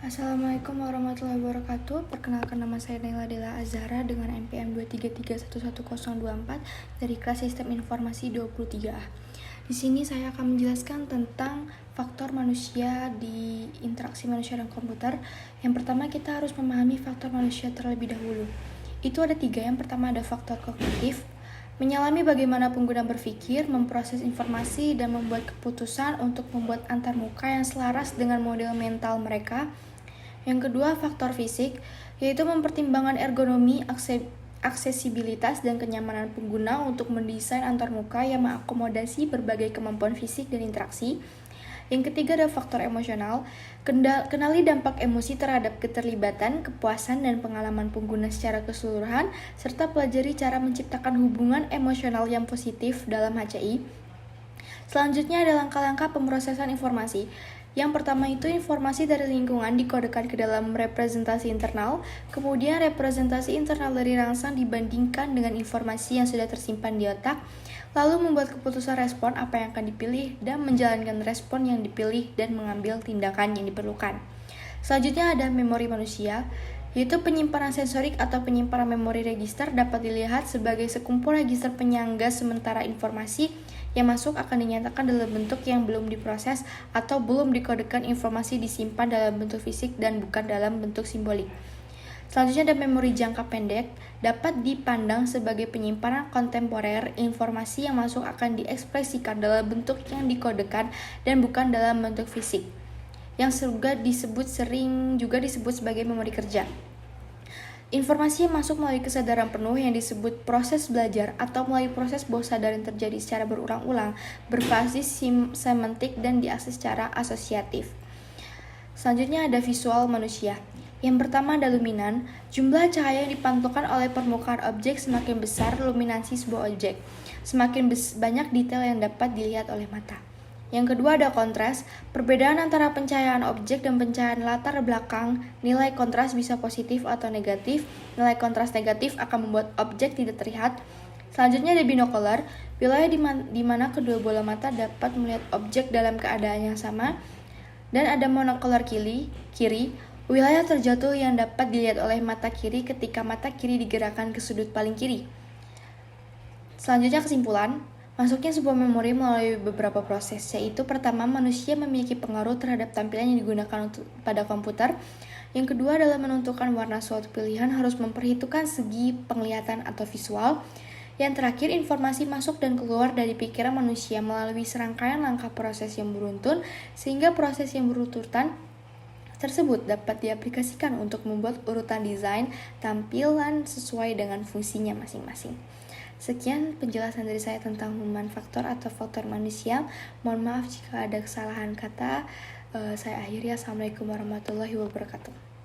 Assalamualaikum warahmatullahi wabarakatuh. Perkenalkan, nama saya Naila Della Azhara dengan NPM 233111024 dari kelas Sistem Informasi 23A. Di sini saya akan menjelaskan tentang faktor manusia di interaksi manusia dan komputer. Yang pertama, kita harus memahami faktor manusia terlebih dahulu. Itu ada 3. Yang pertama ada faktor kognitif, menyelami bagaimana pengguna berpikir, memproses informasi, dan membuat keputusan untuk membuat antarmuka yang selaras dengan model mental mereka. Yang kedua, faktor fisik, yaitu mempertimbangkan ergonomi, aksesibilitas, dan kenyamanan pengguna untuk mendesain antarmuka yang mengakomodasi berbagai kemampuan fisik dan interaksi. Yang ketiga ada faktor emosional, kenali dampak emosi terhadap keterlibatan, kepuasan, dan pengalaman pengguna secara keseluruhan, serta pelajari cara menciptakan hubungan emosional yang positif dalam HCI. Selanjutnya ada langkah-langkah pemrosesan informasi. Yang pertama itu informasi dari lingkungan dikodekan ke dalam representasi internal, kemudian representasi internal dari rangsang dibandingkan dengan informasi yang sudah tersimpan di otak, lalu membuat keputusan respon apa yang akan dipilih dan menjalankan respon yang dipilih dan mengambil tindakan yang diperlukan. Selanjutnya ada memori manusia, yaitu penyimpanan sensorik atau penyimpanan memori register dapat dilihat sebagai sekumpul register penyangga sementara informasi yang masuk akan dinyatakan dalam bentuk yang belum diproses atau belum dikodekan. Informasi disimpan dalam bentuk fisik dan bukan dalam bentuk simbolik. Selanjutnya ada memori jangka pendek, dapat dipandang sebagai penyimpanan kontemporer. Informasi yang masuk akan diekspresikan dalam bentuk yang dikodekan dan bukan dalam bentuk fisik, yang sering juga disebut sebagai memori kerja. Informasi yang masuk melalui kesadaran penuh yang disebut proses belajar atau melalui proses bawah sadar yang terjadi secara berulang-ulang, berbasis semantik dan diakses secara asosiatif. Selanjutnya ada visual manusia. Yang pertama ada luminan, jumlah cahaya yang dipantulkan oleh permukaan objek. Semakin besar luminansi sebuah objek, semakin banyak detail yang dapat dilihat oleh mata. Yang kedua ada kontras, perbedaan antara pencahayaan objek dan pencahayaan latar belakang. Nilai kontras bisa positif atau negatif. Nilai kontras negatif akan membuat objek tidak terlihat. Selanjutnya ada binokular, wilayah di mana kedua bola mata dapat melihat objek dalam keadaan yang sama. Dan ada monokular kiri, wilayah terjatuh yang dapat dilihat oleh mata kiri ketika mata kiri digerakkan ke sudut paling kiri. Selanjutnya kesimpulan, masuknya sebuah memori melalui beberapa proses, yaitu pertama, manusia memiliki pengaruh terhadap tampilan yang digunakan pada komputer. Yang kedua adalah menentukan warna suatu pilihan harus memperhitungkan segi penglihatan atau visual. Yang terakhir, informasi masuk dan keluar dari pikiran manusia melalui serangkaian langkah proses yang beruntun, sehingga proses yang berurutan tersebut dapat diaplikasikan untuk membuat urutan desain tampilan sesuai dengan fungsinya masing-masing. Sekian penjelasan dari saya tentang human factor atau faktor manusia. Mohon maaf jika ada kesalahan kata. Saya akhiri. Assalamualaikum warahmatullahi wabarakatuh.